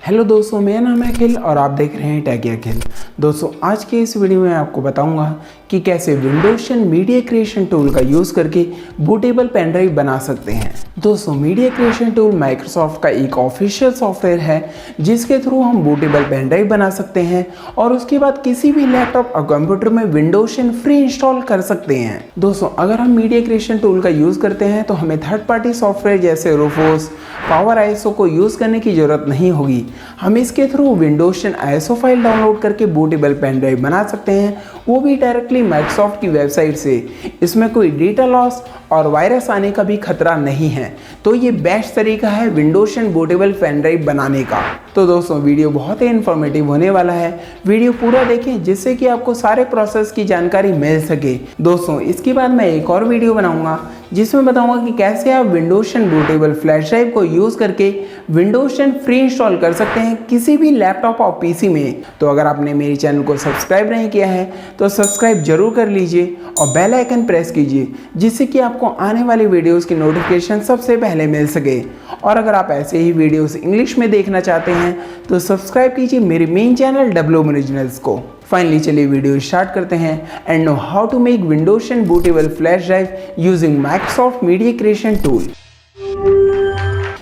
Hello दोस्तों, मेरा नाम है अखिल और आप देख रहे हैं टेकी अखिल। दोस्तों, आज के इस वीडियो में आपको बताऊंगा कि कैसे विंडोज 10 मीडिया क्रिएशन टूल का यूज़ करके बूटेबल पेन ड्राइव बना सकते हैं। दोस्तों, मीडिया क्रिएशन टूल माइक्रोसॉफ्ट का एक ऑफिशियल सॉफ्टवेयर है जिसके थ्रू हम बूटेबल पेन ड्राइव बना सकते हैं और उसके बाद किसी भी लैपटॉप और कंप्यूटर में विंडोज 10 फ्री इंस्टॉल कर सकते हैं। दोस्तों, अगर हम मीडिया क्रिएशन टूल का यूज़ करते हैं तो हमें थर्ड पार्टी सॉफ्टवेयर जैसे रूफोस, पावर आईएसओ को यूज़ करने की ज़रूरत नहीं होगी। हम इसके through Windows 10 ISO file download करके बूटेबल पेन ड्राइव बना सकते हैं, वो भी डायरेक्टली माइक्रोसॉफ्ट की वेबसाइट से। इसमें कोई डेटा लॉस और वायरस आने का भी खतरा नहीं है, तो ये बेस्ट तरीका है विंडोज 10 बूटेबल पेन ड्राइव बनाने का। तो दोस्तों, वीडियो बहुत ही इन्फॉर्मेटिव होने वाला है, वीडियो पूरा देखें जिससे कि आपको सारे प्रोसेस की जानकारी मिल सके। दोस्तों, इसके बाद मैं एक और वीडियो बनाऊंगा जिसमें बताऊंगा कि कैसे आप विंडोज 10 बूटेबल फ्लैश ड्राइव को यूज़ करके विंडोज 10 फ्री इंस्टॉल कर सकते हैं किसी भी लैपटॉप और पीसी में। तो अगर आपने मेरे चैनल को सब्सक्राइब नहीं किया है तो सब्सक्राइब जरूर कर लीजिए और बेल आइकन प्रेस कीजिए जिससे कि आपको आने वाली वीडियोस की नोटिफिकेशन सबसे पहले मिल सके। और अगर आप ऐसे ही वीडियोस इंग्लिश में देखना चाहते हैं तो सब्सक्राइब कीजिए मेरे मेन चैनल डब्ल्यू ओरिजिनल्स को। फाइनली चलिए वीडियो स्टार्ट करते हैं and know how to make Windows 10 bootable flash drive using Microsoft media creation tool.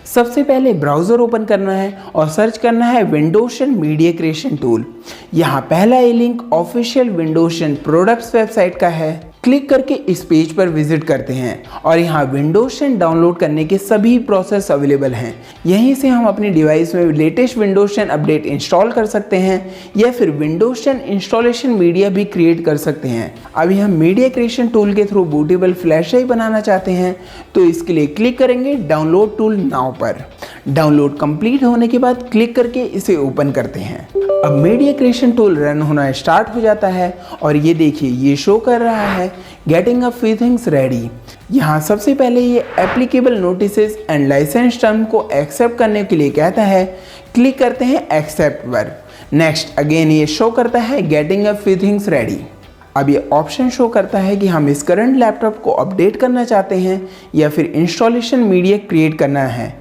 सबसे पहले ब्राउज़र ओपन करना है और सर्च करना है विंडोज 10 मीडिया क्रिएशन टूल। यहाँ पहला ये link official Windows 10 products website का है। क्लिक करके इस पेज पर विजिट करते हैं और यहाँ विंडोज 10 डाउनलोड करने के सभी प्रोसेस अवेलेबल हैं। यहीं से हम अपनी डिवाइस में लेटेस्ट विंडोज 10 अपडेट इंस्टॉल कर सकते हैं या फिर विंडोज 10 इंस्टॉलेशन मीडिया भी क्रिएट कर सकते हैं। अभी हम मीडिया क्रिएशन टूल के थ्रू बूटेबल फ्लैश ड्राइव बनाना चाहते हैं तो इसके लिए क्लिक करेंगे डाउनलोड टूल नाउ पर। डाउनलोड कंप्लीट होने के बाद क्लिक करके इसे ओपन करते हैं। अब मीडिया क्रिएशन टूल रन होना स्टार्ट हो जाता है और ये देखिए ये शो कर रहा है getting a few things ready. यहाँ सबसे पहले ये applicable notices and license term को एक्सेप्ट करने के लिए कहता है। क्लिक करते हैं एक्सेप्ट पर। नेक्स्ट अगेन ये शो करता है getting a few things ready. अब ये ऑप्शन शो करता है कि हम इस करंट लैपटॉप को अपडेट करना चाहते हैं या फिर इंस्टॉलेशन मीडिया क्रिएट करना है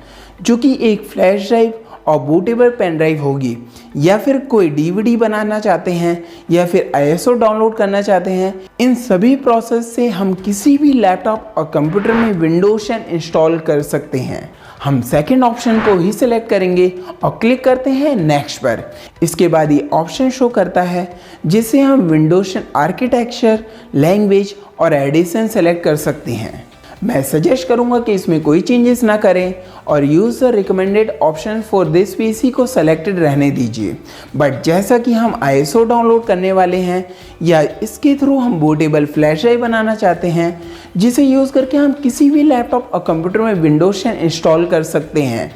जो कि एक फ्लैश ड्राइव और बूटेबल पेन ड्राइव होगी, या फिर कोई डीवीडी बनाना चाहते हैं या फिर आईएसओ डाउनलोड करना चाहते हैं। इन सभी प्रोसेस से हम किसी भी लैपटॉप और कंप्यूटर में विंडोज 10 इंस्टॉल कर सकते हैं। हम सेकंड ऑप्शन को ही सिलेक्ट करेंगे और क्लिक करते हैं नेक्स्ट पर। इसके बाद ये ऑप्शन शो करता है जिससे हम विंडोज 10 आर्किटेक्चर, लैंग्वेज और एडिशन सेलेक्ट कर सकते हैं। मैं सजेस्ट करूंगा कि इसमें कोई चेंजेस ना करें और use the recommended option for this PC को सेलेक्टेड रहने दीजिए। बट जैसा कि हम आईएसओ डाउनलोड करने वाले हैं या इसके थ्रू हम बूटेबल फ्लैश ड्राइव बनाना चाहते हैं जिसे यूज़ करके हम किसी भी लैपटॉप और कंप्यूटर में विंडोज 10 इंस्टॉल कर सकते हैं,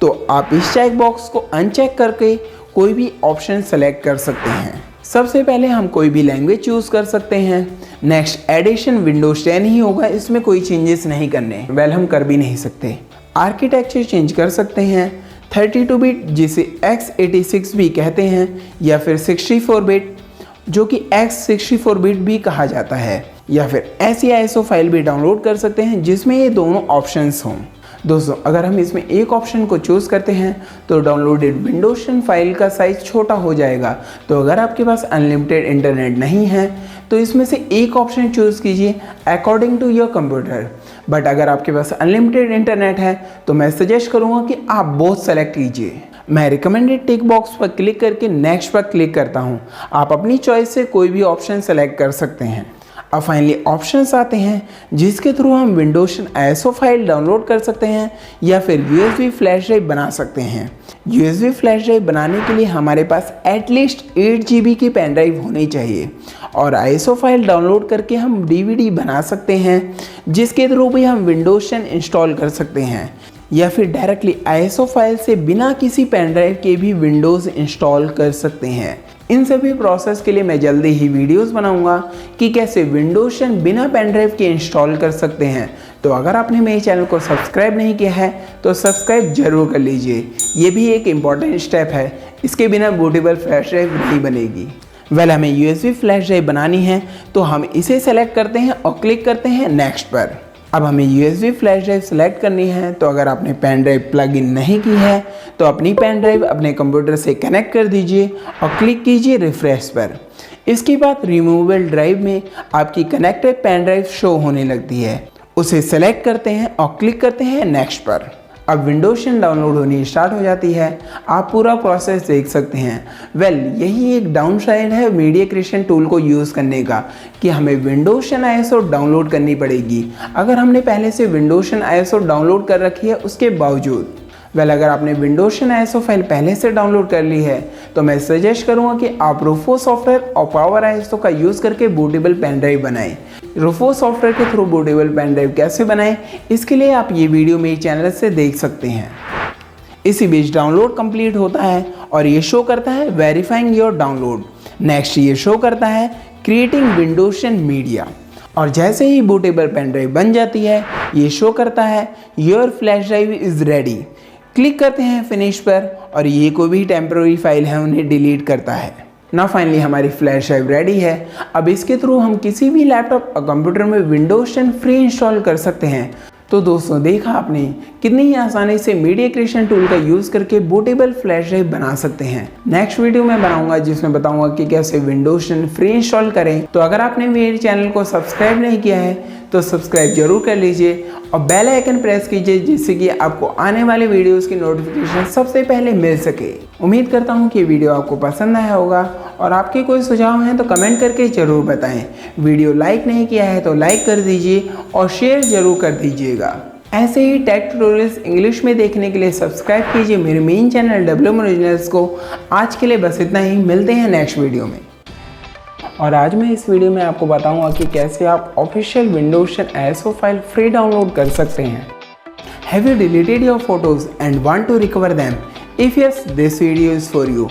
तो आप इस चेक बॉक्स को अनचेक करके कोई भी ऑप्शन सेलेक्ट कर सकते हैं। सबसे पहले हम कोई भी लैंग्वेज चूज़ कर सकते हैं। नेक्स्ट एडिशन विंडोज 10 ही होगा, इसमें कोई चेंजेस नहीं करने, हम कर भी नहीं सकते। आर्किटेक्चर चेंज कर सकते हैं 32 बिट जिसे x86 भी कहते हैं या फिर 64 बिट जो कि x64 बिट भी कहा जाता है, या फिर ऐसी आईएसओ फाइल भी डाउनलोड कर सकते हैं जिसमें ये दोनों ऑप्शंस हों। दोस्तों, अगर हम इसमें एक ऑप्शन को चूज़ करते हैं तो डाउनलोडेड विंडोज 10 फाइल का साइज़ छोटा हो जाएगा। तो अगर आपके पास अनलिमिटेड इंटरनेट नहीं है तो इसमें से एक ऑप्शन चूज़ कीजिए according to your computer. But अगर आपके पास अनलिमिटेड इंटरनेट है तो मैं सजेस्ट करूँगा कि आप बोथ सेलेक्ट कीजिए। मैं रिकमेंडेड टिक बॉक्स पर क्लिक करके नेक्स्ट पर क्लिक करता हूँ। आप अपनी चॉइस से कोई भी ऑप्शन सेलेक्ट कर सकते हैं। अब फाइनली ऑप्शंस आते हैं जिसके थ्रू हम विंडोज 10 आईएसओ फाइल डाउनलोड कर सकते हैं या फिर यूएसबी फ्लैश ड्राइव बना सकते हैं। यूएसबी फ्लैश ड्राइव बनाने के लिए हमारे पास एटलीस्ट 8 GB की पेन ड्राइव होनी चाहिए और आईएसओ फाइल डाउनलोड करके हम डीवीडी बना सकते हैं जिसके थ्रू भी हम विंडोज 10 इंस्टॉल कर सकते हैं, या फिर डायरेक्टली आईएसओ फाइल से बिना किसी पेन ड्राइव के भी विंडोज़ इंस्टॉल कर सकते हैं। इन सभी प्रोसेस के लिए मैं जल्दी ही वीडियोस बनाऊंगा कि कैसे विंडोज 10 बिना पेन ड्राइव के इंस्टॉल कर सकते हैं। तो अगर आपने मेरे चैनल को सब्सक्राइब नहीं किया है तो सब्सक्राइब जरूर कर लीजिए, ये भी एक इम्पॉर्टेंट स्टेप है, इसके बिना बूटेबल फ्लैश ड्राइव नहीं बनेगी। हमें यूएसबी फ्लैश ड्राइव बनानी है तो हम इसे सेलेक्ट करते हैं और क्लिक करते हैं नेक्स्ट पर। अब हमें USB फ्लैश ड्राइव सेलेक्ट करनी है। तो अगर आपने पेन ड्राइव प्लग इन नहीं की है तो अपनी पेन ड्राइव अपने कंप्यूटर से कनेक्ट कर दीजिए और क्लिक कीजिए रिफ्रेश पर। इसके बाद रिमूवेबल ड्राइव में आपकी कनेक्टेड पेन ड्राइव शो होने लगती है। उसे सेलेक्ट करते हैं और क्लिक करते हैं नेक्स्ट पर। अब विंडोशन डाउनलोड होनी स्टार्ट हो जाती है। आप पूरा प्रोसेस देख सकते हैं। यही एक डाउन साइड है मीडिया क्रिएशन टूल को यूज़ करने का कि हमें विंडोशन ISO डाउनलोड करनी पड़ेगी। अगर हमने पहले से विंडोशन ISO डाउनलोड कर रखी है उसके बावजूद अगर आपने विंडोशन ISO फाइल पहले से डाउनलोड कर ली है तो मैं सजेस्ट करूंगा कि आप रूफो सॉफ्टवेयर और पावर ISO का यूज़ करके बूटेबल पेन ड्राइव बनाएं। रूफो सॉफ्टवेयर के थ्रू बूटेबल पेन ड्राइव कैसे बनाएं इसके लिए आप ये वीडियो मेरे चैनल से देख सकते हैं। इसी बीच डाउनलोड कंप्लीट होता है और ये शो करता है वेरीफाइंग योर डाउनलोड। नेक्स्ट ये शो करता है क्रिएटिंग विंडोशन मीडिया और जैसे ही बूटेबल पेन ड्राइव बन जाती है ये शो करता है your flash drive is ready. Click करते हैं फिनिश पर और ये कोई भी टेम्प्रेरी फाइल है उन्हें डिलीट करता है। ना फाइनली हमारी फ्लैश ड्राइव रेडी है। अब इसके थ्रू हम किसी भी लैपटॉप और कंप्यूटर में विंडोशन फ्री इंस्टॉल कर सकते हैं। तो दोस्तों देखा आपने कितनी ही आसानी से मीडिया क्रिएशन टूल का यूज़ करके बूटेबल फ्लैश ड्राइव बना सकते हैं। नेक्स्ट वीडियो में बनाऊंगा जिसमें बताऊंगा कि कैसे विंडोशन फ्री इंस्टॉल करें। तो अगर आपने मेरे चैनल को सब्सक्राइब नहीं किया है तो सब्सक्राइब जरूर कर लीजिए और बेल आइकन प्रेस कीजिए जिससे कि आपको आने वाले वीडियोस की नोटिफिकेशन सबसे पहले मिल सके। उम्मीद करता हूँ कि वीडियो आपको पसंद आया होगा और आपके कोई सुझाव हैं तो कमेंट करके ज़रूर बताएं। वीडियो लाइक नहीं किया है तो लाइक कर दीजिए और शेयर ज़रूर कर दीजिएगा। ऐसे ही टेक ट्यूटोरियल्स इंग्लिश में देखने के लिए सब्सक्राइब कीजिए मेरे मेन चैनल WM ओरिजिनल्स को। आज के लिए बस इतना ही, मिलते हैं नेक्स्ट वीडियो में। और आज मैं इस वीडियो में आपको बताऊंगा कि कैसे आप ऑफिशियल विंडोशन ISO फाइल फ्री डाउनलोड कर सकते हैं। Have you deleted your photos and want to recover them? If yes, this video is for you.